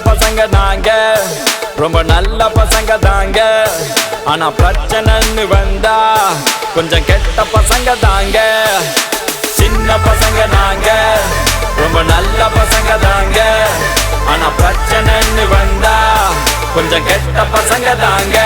பசங்க தாங்க, ரொம்ப நல்ல பசங்க தாங்க. ஆனா பிரச்சனைன்னு வந்தா கொஞ்சம் கெட்ட பசங்க தாங்க. சின்ன பசங்க நாங்க, ரொம்ப நல்ல பசங்க தாங்க. ஆனா பிரச்சனைன்னு வந்தா கொஞ்சம் கெட்ட பசங்க தாங்க.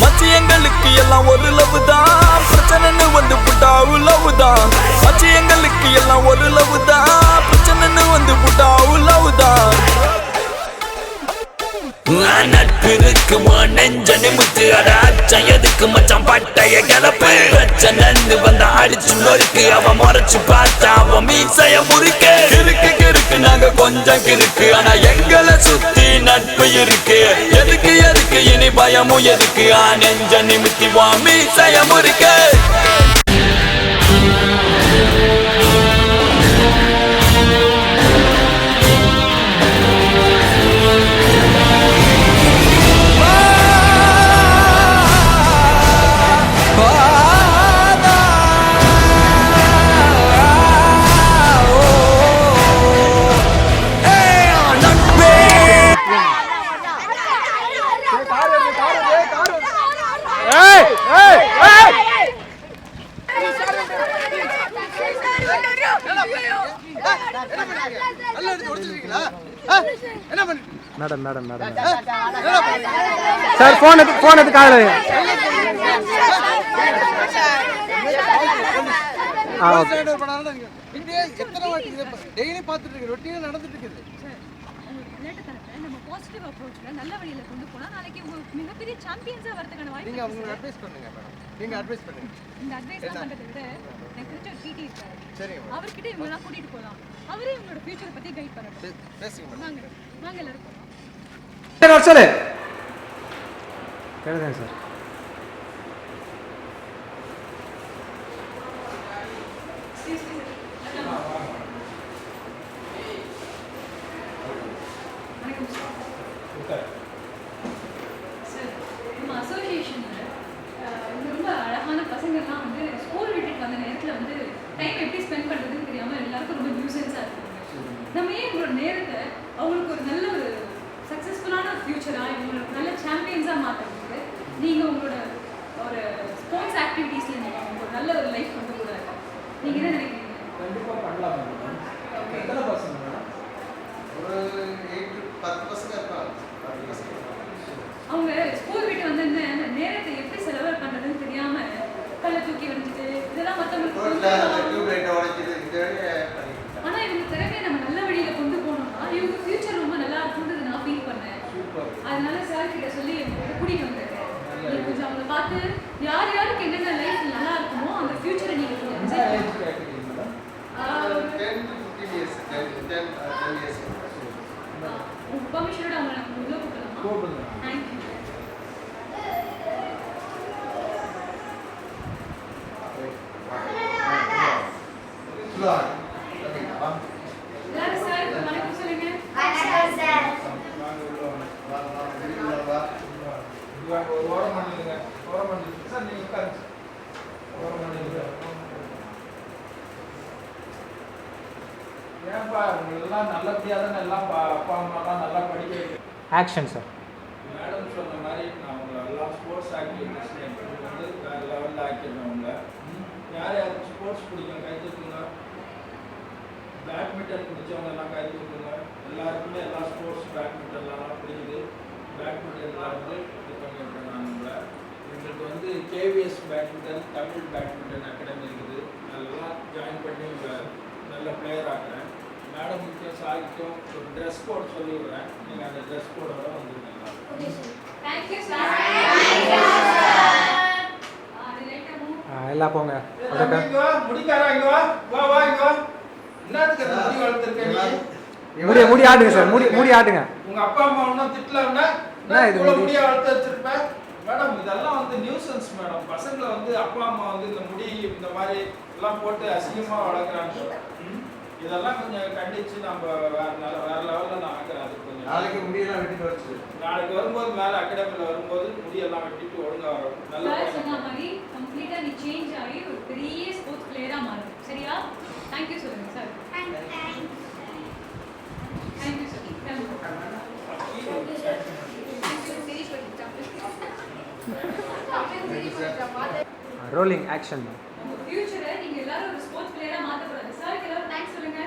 மச்சி எங்களுக்கு எல்லாம் ஒரு லவ் தான், பிரச்சனைன்னு வந்து புட்டா லவ் தான். மச்சி எங்களுக்கு எல்லாம் ஒரு லவ் தான், பிரச்சனைன்னு வந்து புட்டா லவ் தான். நட்பு இருக்கு நெஞ்ச நிமித்து அடாச்சம் எதுக்கு மச்சான் பட்டைய கிளப்பு. பிரச்சனைன்னு வந்தா அடிச்சு நொறுக்கு, அவன் முறைச்சு பார்த்தா அவன் மீசைய முறுக்கு. கிறுக்கு கிறுக்கு நாங்க கொஞ்சம் கிறுக்கு, ஆனா எங்களை சுத்தி நட்பு இருக்கு. எதுக்கு எதுக்கு இனி பயமும் எதுக்கு, நெஞ்ச நிமித்தி வா மீசைய முறுக்கு. Madam madam madam sir phone எடுத்து காதல. டெய்லி பார்த்துட்டு இருக்கு, ரொட்டீனா நடந்துட்டு இருக்குது. நம்ம பாசிட்டிவ் அப்ரோச்ல நல்ல வழியில கொண்டு போனா நாளைக்கு உங்களுக்கு மிகப்பெரிய சாம்பியன்ஸா வரதுக்கான வாய்ப்பு. நீங்க அவங்களுக்கு அட்வைஸ் பண்ணுங்க மேடம், நீங்க அட்வைஸ் பண்ணுங்க. இந்த அட்வைஸ் பண்றதை விட எனக்கு தெரிஞ்ச ஒரு பிடி இருக்காரு, சரிங்க அவர்கிட்ட இவங்கலாம் கூட்டிட்டு போலாம். அவரே உங்களோட ஃபியூச்சரை பத்தி கைட் பண்ணட்டும். பேசுங்க மேடம். வாங்க எல்லாரும் போலாம். சார் சொல்லு கேளுங்க சார். நம்ம அசோசியேஷன்ல ரொம்ப அழகான பசங்கள்லாம் வந்து ஸ்கூல் விட்டுட்டு வந்த நேரத்தில் வந்து டைம் எப்படி ஸ்பெண்ட் பண்ணுறதுன்னு தெரியாமல் எல்லாருக்கும் ரொம்ப நியூசன்ஸாக இருக்காங்க. நம்ம ஏன் உங்களோட நேரத்தை அவங்களுக்கு ஒரு நல்ல ஒரு சக்ஸஸ்ஃபுல்லான ஃபியூச்சராக இவங்களுக்கு நல்ல சாம்பியன்ஸாக மாற்றுறதுக்கு நீங்கள் உங்களோட ஒரு ஸ்போர்ட்ஸ் ஆக்டிவிட்டீஸில் நீங்கள் ஒரு நல்ல ஒரு லைஃப் கொண்டு கூடாது. நீங்கள் என்ன நினைக்கிறீங்க? கண்டிப்பாக பண்ணலாம். எத்தனை பசங்க மேடம்? ஒரு 8 to 10 பசங்க இருப்பாங்க. அவங்க ஸ்கூல் விட்டு வந்து அந்த நேரத்தை எப்படி செலவு பண்ணுறதுன்னு தெரியாம கல்லை தூக்கி வச்சுட்டு இதெல்லாம் மற்றவங்களுக்கு. ஆனா இவங்க திறமையை நம்ம நல்ல வழியில கொண்டு போனோம்னா இவங்க ஃபியூச்சர் ரொம்ப நல்லா இருக்கும்ன்றது நான் ஃபீல் பண்ணேன். அதனால சார் கிட்ட சொல்லி கூட்டிட்டு வந்திருக்கேன். நீங்க கொஞ்சம் அவங்களை பார்த்து யார் யாருக்கு என்னென்ன லைஃப் நல்லா இருக்குமோ அந்த ஃபியூச்சரை நீங்க உங்க பர்மிஷனோட அவங்க நம்ம உள்ள கூப்பிடலாமா? தேங்க்யூ. எல்லாரும் சார் வணக்கம் சொல்லுங்க. ஏன்பா உங்களெல்லாம் நல்லபடியாக தானே எல்லாம் அப்பா அம்மாலாம் நல்லா படிக்க வைக்க. Action sir. மேடம் சொன்ன மாதிரி நான் உங்களை எல்லாம் ஸ்போர்ட்ஸ் ஆக்டிவிட்டிஸ் வந்து வேறு லெவலில் ஆக்கிடுறவங்க. யார் யாருக்கு ஸ்போர்ட்ஸ் பிடிக்கும் கை தூக்குங்க. பேட்மிண்டன் பிடிச்சவங்க எல்லாம் கை தூக்குங்க. எல்லாருக்குமே எல்லா ஸ்போர்ட்ஸ் பேட்மிண்டன்லாம் பிடிக்குது. பேட்மிண்டனில் வந்து இது பண்ணியிருக்கேன் நான் உங்களை. எங்களுக்கு வந்து KVS badminton Tamil badminton academy இருக்குது. அதெல்லாம் ஜாயின் பண்ணி உங்களை நல்ல பிளேயர் ஆக்குறேன். மேடம் முக்கியம் சாகிக்கும் ஒரு ட்ரெஸ் கோட் சொல்லிவிடுறேன். நீங்கள் அந்த ட்ரெஸ் கோடோட வந்துருக்கீங்க. எல்லாம் போங்க. முடிக்காரா இங்க வா வா வா இங்க வா. என்னத்துக்கு அந்த முடி வளர்த்துருக்கீங்க? முடி ஆட்டுங்க சார். முடி ஆட்டுங்க. உங்க அப்பா அம்மா ஒன்றும் திட்டலன்னா முடிய வளர்த்து வச்சிருப்பேன். மேடம் இதெல்லாம் வந்து நியூசன்ஸ் மேடம். பசங்களை வந்து அப்பா அம்மா வந்து இந்த முடி இந்த மாதிரி எல்லாம் போட்டு அசிங்கமாக வளர்க்குறாங்க. இதெல்லாம் கொஞ்சம் கண்டிச்சு நம்ம வேற லெவலில் நான் ஆக்குறேன். அது கொஞ்சம் நாளைக்கு முடியெல்லாம் வெட்டிட்டு வச்சு நாளைக்கு வரும்போது மேலே அகாடமியில் வரும்போது முடியெல்லாம் வெட்டிட்டு ஒழுங்காக வரும். நல்லா சொன்ன மாதிரி கம்ப்ளீட்டாக நீ சேஞ்ச் ஆகி ஒரு பெரிய ஸ்போர்ட்ஸ் பிளேயராக மாறும். சரியா? தேங்க்யூ சொல்லுங்கள் sir. Thank you sir. Rolling action. உங்க ஃபியூச்சரை நீங்க எல்லாரும் ஒரு ஸ்போர்ட்ஸ் பிளேயரா மாத்த போறாங்க. சார் எல்லாரும் தேங்க்ஸ் சொல்லுங்க.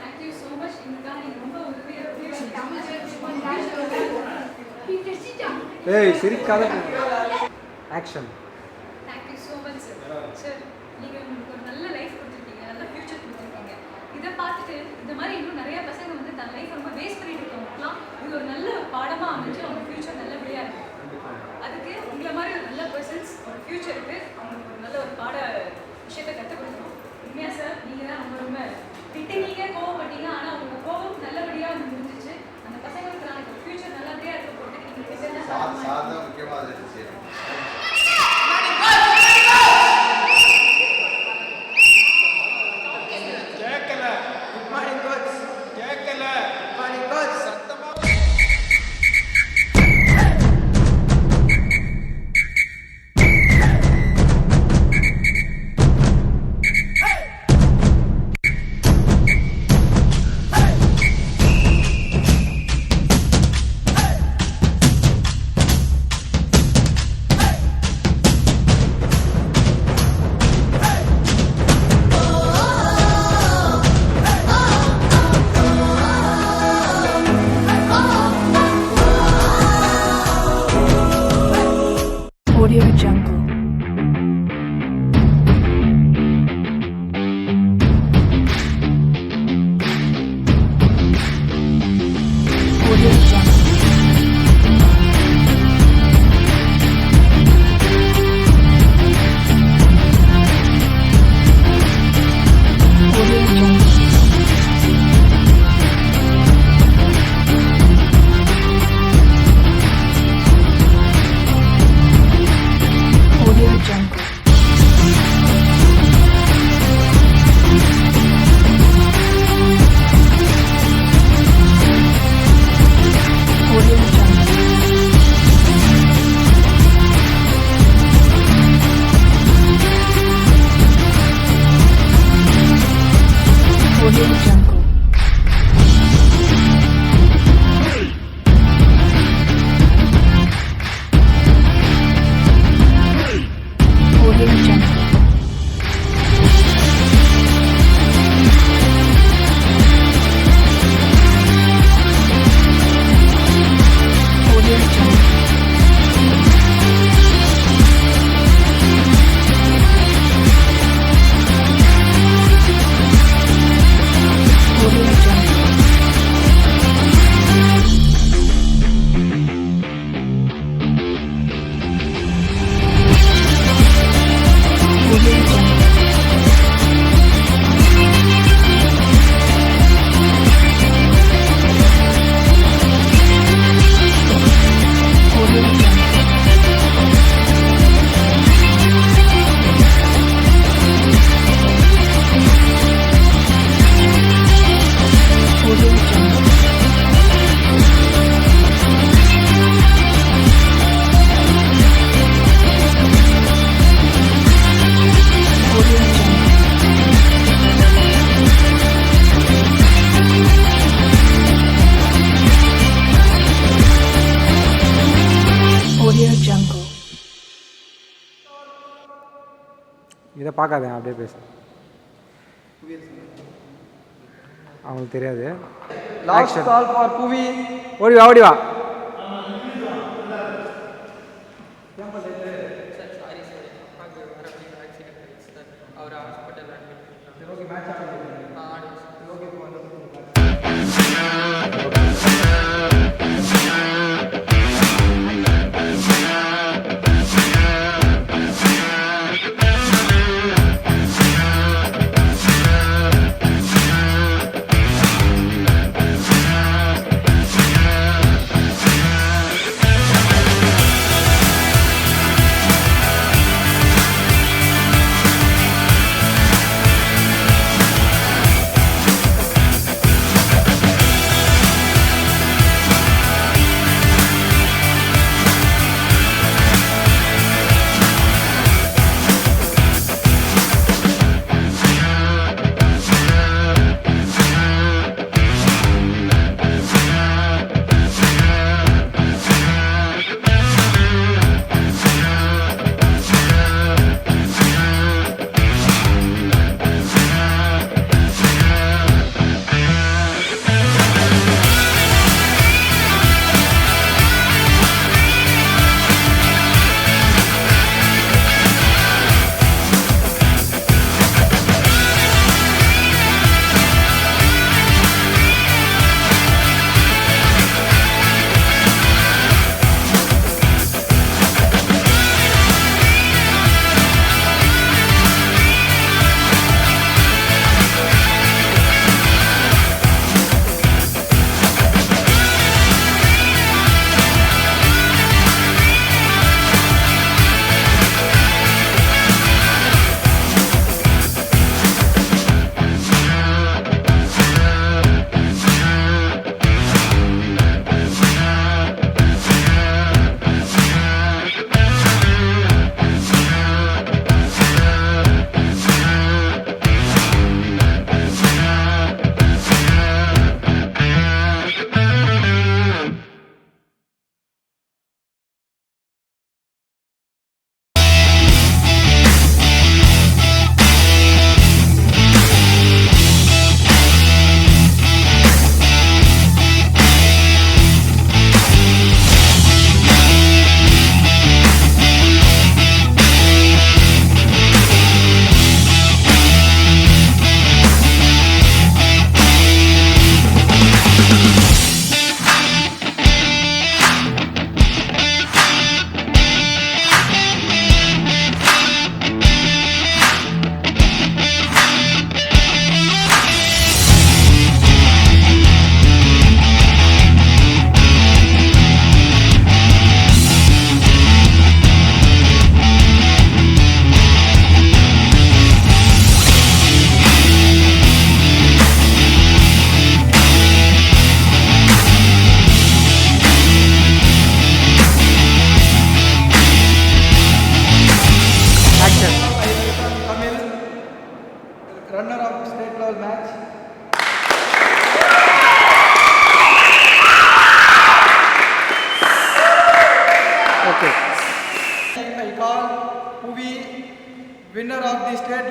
Thank you so much. இதுக்காக நீங்க ரொம்ப உதவியா ஏய் சிரிக்காத. Action. Thank you so much sir. Sir நீங்க உங்களுக்கு ஒரு நல்ல லைஃப் கொடுத்துருக்கீங்க, நல்ல ஃபியூச்சர் கொடுத்துருக்கீங்க. இதை பார்த்துட்டு இந்த மாதிரி இன்னும் நிறைய பசங்க வந்து தன் லைஃப் ரொம்ப வேஸ்ட் பண்ணிட்டு இருக்கவங்களுக்குலாம் இது ஒரு நல்ல பாடமாக அமைச்சு அவங்க ஃபியூச்சர் நல்லபடியாக இருக்கும். அதுக்கு உங்களை மாதிரி ஒரு நல்ல பர்சன்ஸ் ஒரு ஃபியூச்சருக்கு அவங்களுக்கு ஒரு நல்ல ஒரு பாட விஷயத்தை கற்றுக் கொடுக்கணும். உண்மையாக சார் நீங்கள் தான் ரொம்ப திட்டினீங்க, கோவப்பட்டீங்க, ஆனால் உங்கள் கோவம் நல்லபடியாக வந்து முடிஞ்சிச்சு. அந்த பசங்களுக்கு நாளைக்கு ஒரு ஃபியூச்சர் நல்லபடியாக இருக்க போட்டு நீங்கள் Audio Jungle. Audio Jungle. Audio Jungle. Audio Jungle. Audio Jungle. Audio Jungle. Audio Jungle. Audio Jungle. Audio Jungle. Audio Jungle. Audio Jungle. Audio Jungle. Audio Jungle. Audio Jungle. இதை பார்க்காதே, அப்படியே பேசு. அவங்களுக்கு தெரியாது. லாஸ்ட் கால் ஃபார் புவி. ஓடி வா, ஓடி வா.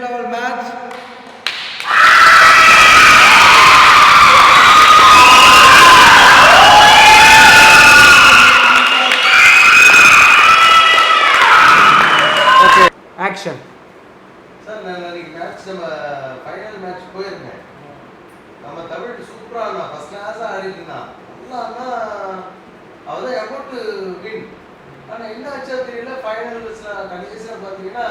level match. Okay action. Sir நான் அன்னைக்கு மேட்ச் நம்ம ஃபைனல் மேட்ச் போயிருந்தேன். நம்ம தமிழ் சூப்பரா இருந்தான், ஃபர்ஸ்ட் கிளாஸா ஆடிட்டு இருந்தான். நல்லான்னா அவதான் அபவுட் டு வின். ஆனா என்ன ஆச்சோ தெரியல, ஃபைனல்ஸ்ல கடைசியில பாத்தீங்கன்னா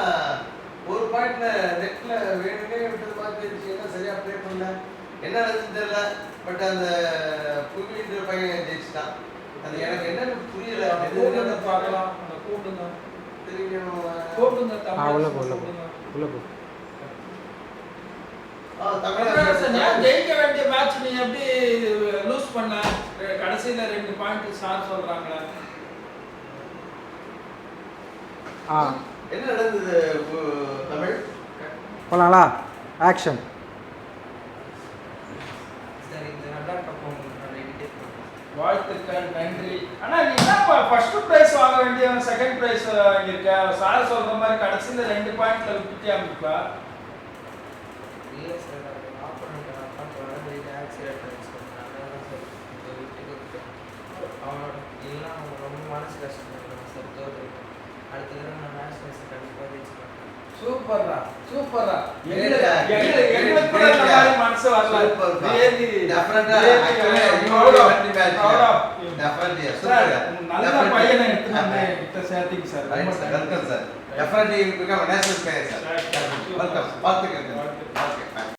ஒரு பாயிண்ட்ல நெட்ல வேணுமே விட்டது மாதிரி இருந்துச்சு. என்ன சரியா ப்ளே பண்ணல, என்ன நடந்துச்சு தெரியல. பட் அந்த புவின்ற பையன் ஜெயிச்சிட்டான். அது எனக்கு என்னன்னு புரியல. கூப்பிடுங்க பார்க்கலாம். அந்த கூப்பிடுங்க தெரியும். கூப்பிடுங்க உள்ள தமிழ் போ உள்ள போ. தமிழரசன் ஏன் ஜெயிக்க வேண்டிய மேட்ச் நீ எப்படி லூஸ் பண்ண? கடைசியில 2 பாயிண்ட் சார் சொல்றாங்களே. என்ன நடந்தது தமிழ்? போலாங்களா? ஆக்ஷன். வாழ்த்துக்கள், நன்றி. ஆனா நீ என்ன ஃபர்ஸ்ட் பிரைஸ் வாங்க வேண்டியவன் செகண்ட் பிரைஸ் வாங்கியிருக்க. சார் சொல்ற மாதிரி கடைசியில 2 பாயிண்ட்ல விட்டுட்டே இருப்பா. இல்ல சார், ஆப்போனன்ட் ஆக்சிடென்ட் ஆயிடுச்சு. அவனோட இல்லைன்னா அவங்க ரொம்ப மனசு கஷ்டப்படுறாங்க சார். தோற்று அடுத்த தடவை நான் நேஷனல்ஸ் கண்டிப்பாக ஜெயிச்சுக்கிறேன். சூப்பர்ரா சூப்பர்ரா. Great. எங்களுக்கு கூட இந்த மாதிரி மனசு வரல. Really, Definitely. proud of you. Definitely. Sir, Super. நல்ல பையனை எடுத்து வந்து கிட்ட சேர்த்தீங்க sir. Right, sir. Welcome, sir. Definitely you become a national player, sir. Welcome. வாழ்த்துக்கள்.